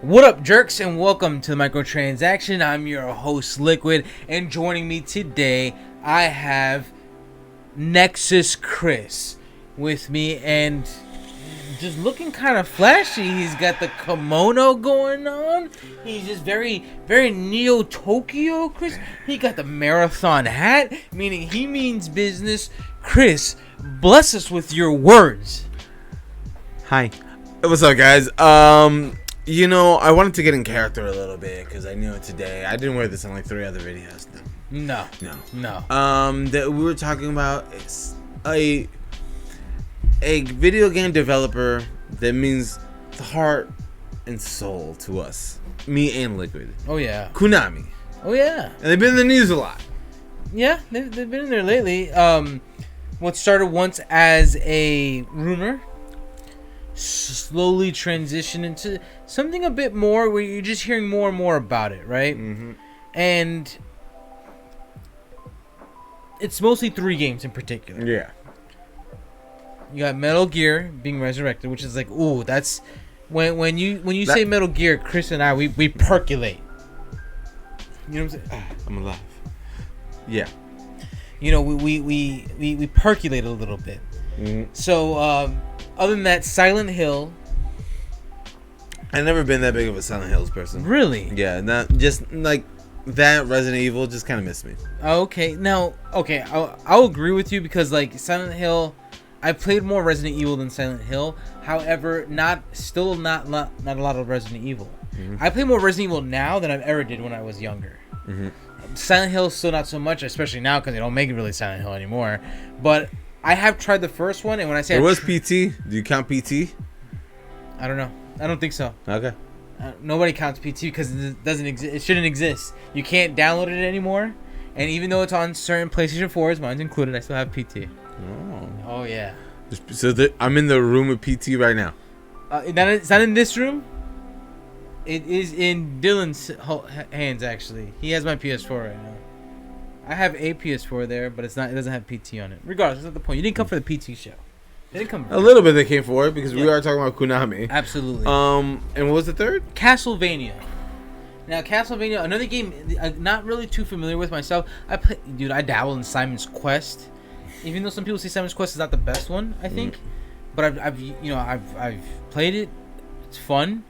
What up, jerks, and welcome to the Microtransaction. I'm your host, Liquid, and joining me today, I have Nexus Chris with me, and just looking kind of flashy. He's got the kimono going on. He's just very, very Neo Tokyo, Chris. He got the marathon hat, meaning he means business. Chris, bless us with your words. Hi. What's up, guys? I wanted to get in character a little bit because I knew it today. I didn't wear this in like 3 other videos. No. That we were talking about is a video game developer that means the heart and soul to us, me and Liquid. Oh yeah. Konami. Oh yeah. And they've been in the news a lot. Yeah, they've been in there lately. What started once as a rumor slowly transitioned into something a bit more where you're just hearing more and more about it, right? Mm-hmm. And it's mostly 3 games in particular. Yeah. You got Metal Gear being resurrected, which is like, ooh, that's when you say Metal Gear, Chris and I we percolate. You know what I'm saying? I'm alive. Yeah. You know, we percolate a little bit. Mm-hmm. So other than that, Silent Hill. I've never been that big of a Silent Hills person. Really? Yeah, not just like that. Resident Evil just kind of missed me. Okay, now, I'll agree with you because like Silent Hill, I played more Resident Evil than Silent Hill. However, not a lot of Resident Evil. Mm-hmm. I play more Resident Evil now than I've ever did when I was younger. Mm-hmm. Silent Hill still not so much, especially now because they don't make it really Silent Hill anymore. But I have tried the first one, and when I say there was PT, do you count PT? I don't know. I don't think so. Okay. Nobody counts PT because it doesn't exist. It shouldn't exist. You can't download it anymore, and even though it's on certain PlayStation 4s, mine's included, I still have PT. Oh yeah. So I'm in the room with PT right now. It's not in this room. It is in Dylan's hands actually. He has my PS4 right now. I have a PS4 there, but it doesn't have PT on it. Regardless, that's not the point. You didn't come for the PT show. They didn't come. A little bit they came for it because we are talking about Konami. Absolutely. And what was the third? Castlevania. Now, Castlevania, another game I'm not really too familiar with myself. I dabble in Simon's Quest. Even though some people say Simon's Quest is not the best one, I think. But I've played it. It's fun.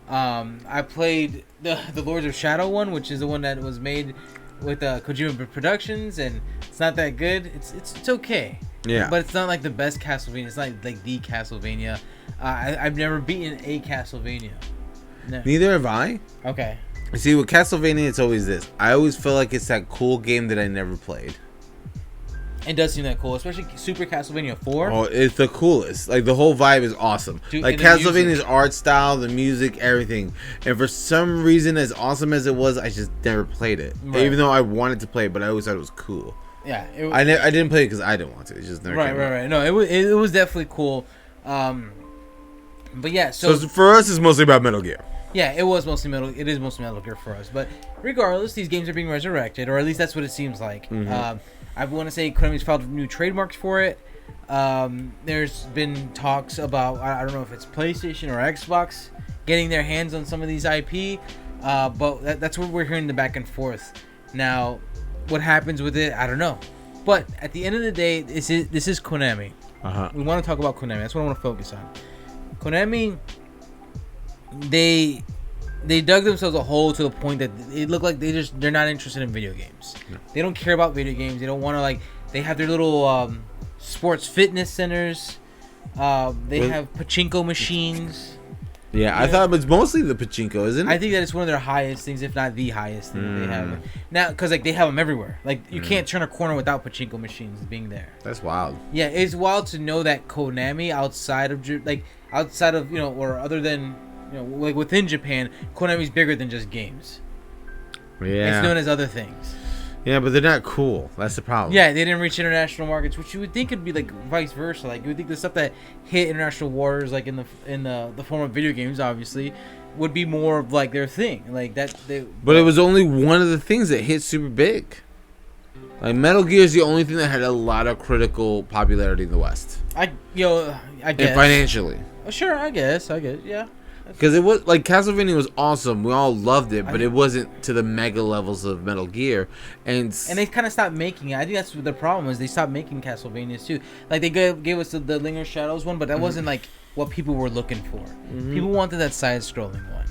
I played the Lords of Shadow one, which is the one that was made with Kojima Productions, and it's not that good. It's okay. Yeah. But it's not like the best Castlevania. It's not like the Castlevania. I've never beaten a Castlevania. No. Neither have I. Okay. See, with Castlevania, it's always this. I always feel like it's that cool game that I never played. It does seem that cool, especially Super Castlevania 4. Oh, it's the coolest. Like, the whole vibe is awesome. Dude, like, Castlevania's art style, the music, everything. And for some reason, as awesome as it was, I just never played it. Right. Even though I wanted to play it, but I always thought it was cool. Yeah. I didn't play it because I didn't want to. It just never came out. Right. No, it was definitely cool. But yeah, so for us, it's mostly about Metal Gear. Yeah, it is mostly Metal Gear for us. But regardless, these games are being resurrected, or at least that's what it seems like. Mm-hmm. I want to say Konami's filed new trademarks for it. There's been talks about, I don't know if it's PlayStation or Xbox getting their hands on some of these IP, but that's what we're hearing the back and forth. Now, what happens with it, I don't know. But at the end of the day, this is Konami. Uh-huh. We want to talk about Konami. That's what I want to focus on. Konami, they dug themselves a hole to the point that it looked like they're not interested in video games. No. They don't care about video games. They don't want to they have their little sports fitness centers. They have pachinko machines. Yeah, I thought it was mostly the pachinko, isn't it? I think that it's one of their highest things, if not the highest thing they have. Now, because they have them everywhere. You can't turn a corner without pachinko machines being there. That's wild. Yeah, it's wild to know that Konami outside of or other than within Japan, Konami's bigger than just games. Yeah, it's known as other things. Yeah, but they're not cool. That's the problem. Yeah, they didn't reach international markets, which you would think would be vice versa. You would think the stuff that hit international waters, in the form of video games, obviously, would be more of their thing. But it was only one of the things that hit super big. Metal Gear is the only thing that had a lot of critical popularity in the West. I guess. And financially. Sure, I guess, yeah. Because it was like Castlevania was awesome. We all loved it, but it wasn't to the mega levels of Metal Gear. And they kind of stopped making it. I think that's the problem is they stopped making Castlevanias too. Like they gave us the Linger Shadows one, but that wasn't like what people were looking for. People wanted that side-scrolling one.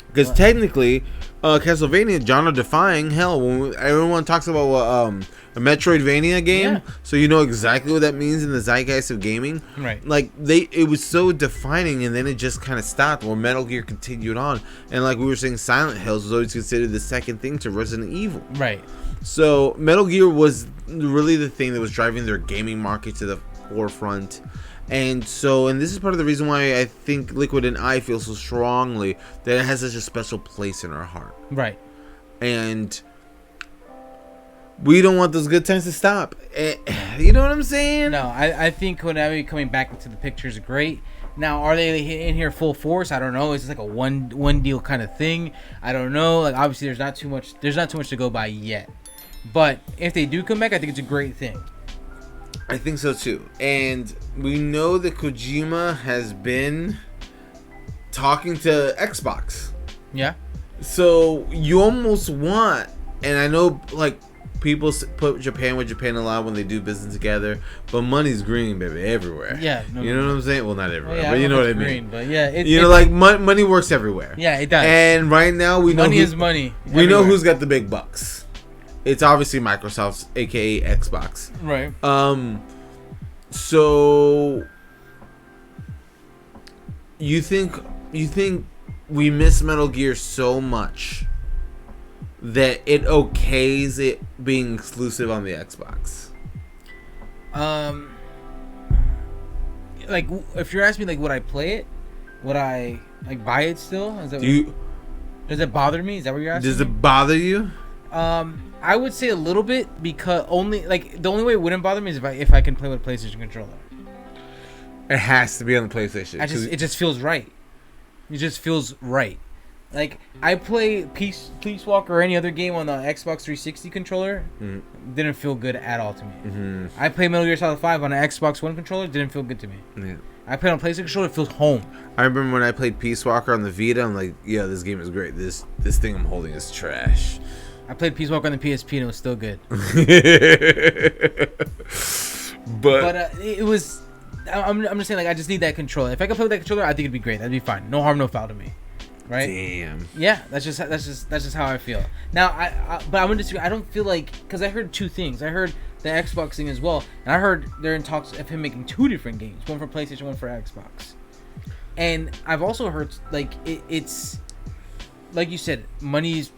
Because technically, Castlevania, genre-defying. Hell, when everyone talks about a Metroidvania game, so you know exactly what that means in the zeitgeist of gaming. Right. Like it was so defining, and then it just kind of stopped. While Metal Gear continued on, and like we were saying, Silent Hills was always considered the second thing to Resident Evil. Right. So Metal Gear was really the thing that was driving their gaming market to the forefront. And this is part of the reason why I think Liquid and I feel so strongly that it has such a special place in our heart. Right. And we don't want those good times to stop. You know what I'm saying? No, I think Konami coming back into the picture is great. Now, are they in here full force? I don't know. Is this like a one deal kind of thing? I don't know. Like obviously, there's not too much to go by yet. But if they do come back, I think it's a great thing. I think so too. And we know that Kojima has been talking to Xbox. Yeah. So you almost want, and I know like people put Japan with Japan a lot when they do business together, but money's green, baby, everywhere. Yeah. You know what I'm saying? Well, not everywhere, yeah, but you know what I mean. Green, but yeah, like money works everywhere. Yeah, it does. And right now we know money is money. We know who's got the big bucks. It's obviously Microsoft's, aka Xbox. Right. So you think we miss Metal Gear so much that it okays it being exclusive on the Xbox? Like if you're asking me, like, would I play it? Would I like buy it still? Is that does it bother me? Is that what you're asking? Does it bother you? I would say a little bit, because the only way it wouldn't bother me is if I can play with a PlayStation controller. It has to be on the PlayStation. It just feels right. It just feels right. Like I play Peace Walker or any other game on the Xbox 360 controller, didn't feel good at all to me. I play Metal Gear Solid 5 on an Xbox One controller, didn't feel good to me. Yeah. I played on PlayStation controller, it feels home. I remember when I played Peace Walker on the Vita, I'm like, yeah, this game is great. This thing I'm holding is trash. I played Peace Walker on the PSP and it was still good. but it was. I'm just saying, like, I just need that controller. If I could play with that controller, I think it'd be great. That'd be fine. No harm, no foul to me. Right? Damn. Yeah, that's just how I feel. Now, but I'm gonna disagree. I don't feel like, because I heard two things. I heard the Xbox thing as well, and I heard they're in talks of him making two different games, one for PlayStation, one for Xbox. And I've also heard like it's. Like you said, money is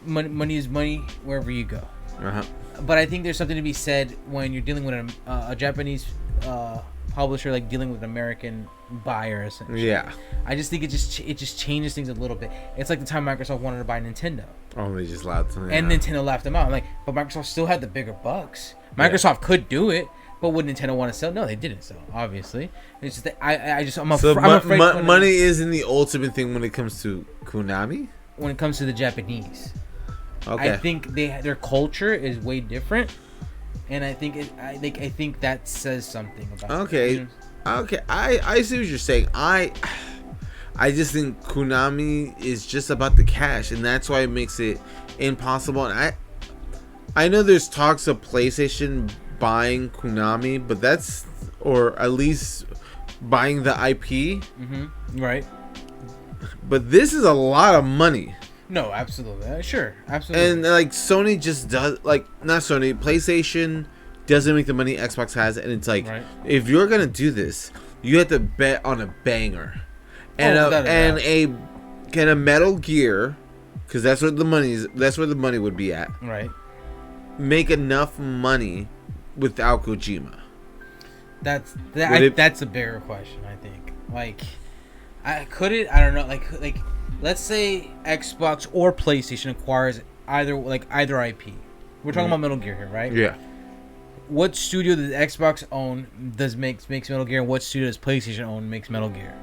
money wherever you go. But I think there's something to be said when you're dealing with a Japanese publisher, like dealing with an American buyer, essentially. Yeah. I just think it just changes things a little bit. It's like the time Microsoft wanted to buy Nintendo. Oh, they just laughed. And Nintendo laughed them out. I'm like, but Microsoft still had the bigger bucks. Microsoft could do it, but would Nintendo want to sell? No, they didn't sell. Obviously, it's just that I'm afraid. Money isn't the ultimate thing when it comes to Konami. When it comes to the Japanese, okay. I think their culture is way different, and I think I think that says something about. Okay, it. Okay, I see what you're saying. I just think Konami is just about the cash, and that's why it makes it impossible. And I know there's talks of PlayStation buying Konami, but that's, or at least buying the IP. Right. But this is a lot of money. No, absolutely. Sure, absolutely. And like Sony just does, like, not Sony, PlayStation doesn't make the money Xbox has, and it's like, if you're gonna do this, you have to bet on a banger, and a Metal Gear, because that's where the money would be at. Right. Make enough money without Kojima. That's a bigger question, I think. Like, could it? I don't know. Like, let's say Xbox or PlayStation acquires either IP. We're talking about Metal Gear here, right? Yeah. What studio does Xbox own makes Metal Gear, and what studio does PlayStation own makes Metal Gear?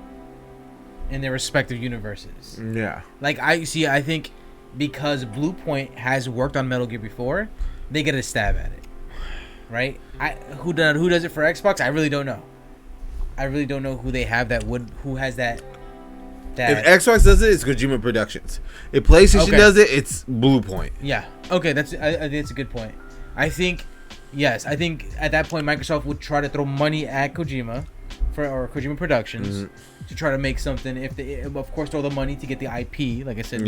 In their respective universes. Yeah. Like, I think because Blue Point has worked on Metal Gear before, they get a stab at it. Right? Who does it for Xbox? I really don't know. I really don't know who they have who has that that if Xbox does it, it's Kojima Productions. If PlayStation does it, it's Blue Point. Yeah. Okay, I think that's a good point. I think yes. I think at that point Microsoft would try to throw money at Kojima or Kojima Productions to try to make something. If they, of course, throw the money to get the IP, like I said,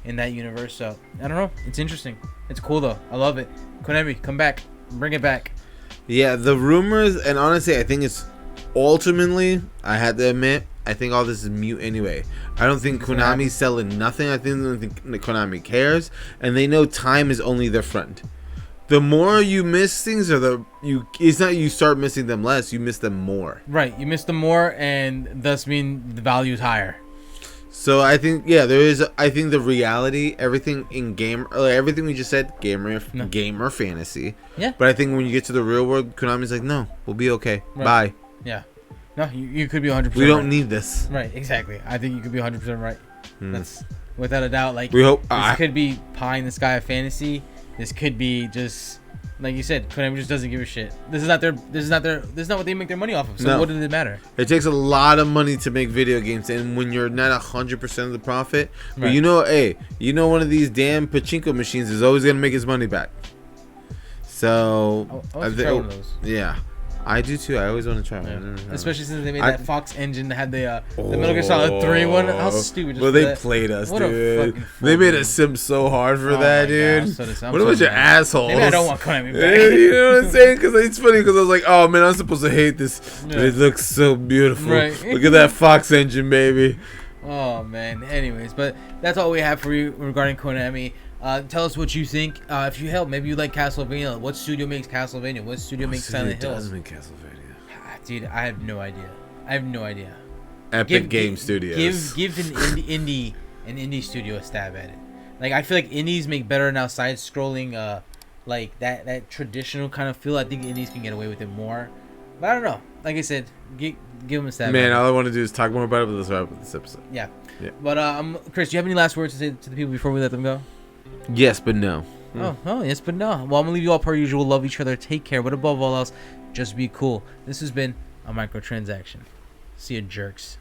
in that universe. So I don't know. It's interesting. It's cool though. I love it. Konami, come back, bring it back. Yeah, the rumors, and honestly, I think it's ultimately, I had to admit, I think all this is mute anyway. I don't think Konami's selling nothing. I don't think Konami cares, and they know time is only their friend. The more you miss things, it's not you start missing them less, you miss them more. Right, you miss them more, and thus mean the value is higher. So I think there is. I think the reality, everything in game, everything we just said, gamer fantasy. Yeah. But I think when you get to the real world, Konami's like, no, we'll be okay. Right. Bye. Yeah. No, you could be 100%. We don't need this. Right. Exactly. I think you could be 100% right. That's without a doubt. Like we hope this could be pie in the sky of fantasy. This could be just like you said. Konami just doesn't give a shit. This is not what they make their money off of. So what does it matter? It takes a lot of money to make video games, and when you're not 100% of the profit, but one of these damn pachinko machines is always gonna make his money back. So I want to try one of those. Yeah. I do too. I always want to try one. Especially since they made that Fox engine that had the Metal Gear Solid 3 one. How stupid! Well, they played us, dude. They made us sim so hard for that, dude. What about your assholes? Maybe I don't want Konami back. You know what I'm saying? Because it's funny because I was like, oh man, I'm supposed to hate this, but it looks so beautiful. Right. Look at that Fox engine, baby. Oh man. Anyways, but that's all we have for you regarding Konami. Tell us what you think. If you help, maybe you like Castlevania. What studio makes Castlevania? What studio makes Silent Hill? Does make Castlevania? Dude, I have no idea. Epic Game Studios. Give an indie studio a stab at it. Like I feel like indies make better now side-scrolling, like that traditional kind of feel. I think indies can get away with it more. But I don't know. Like I said, give them a stab. Man, all I want to do is talk more about it. But let's wrap up this episode. Yeah. But Chris, do you have any last words to say to the people before we let them go? Yes, but no. Oh, yes, but no. Well, I'm going to leave you all per usual. Love each other. Take care. But above all else, just be cool. This has been a microtransaction. See you, jerks.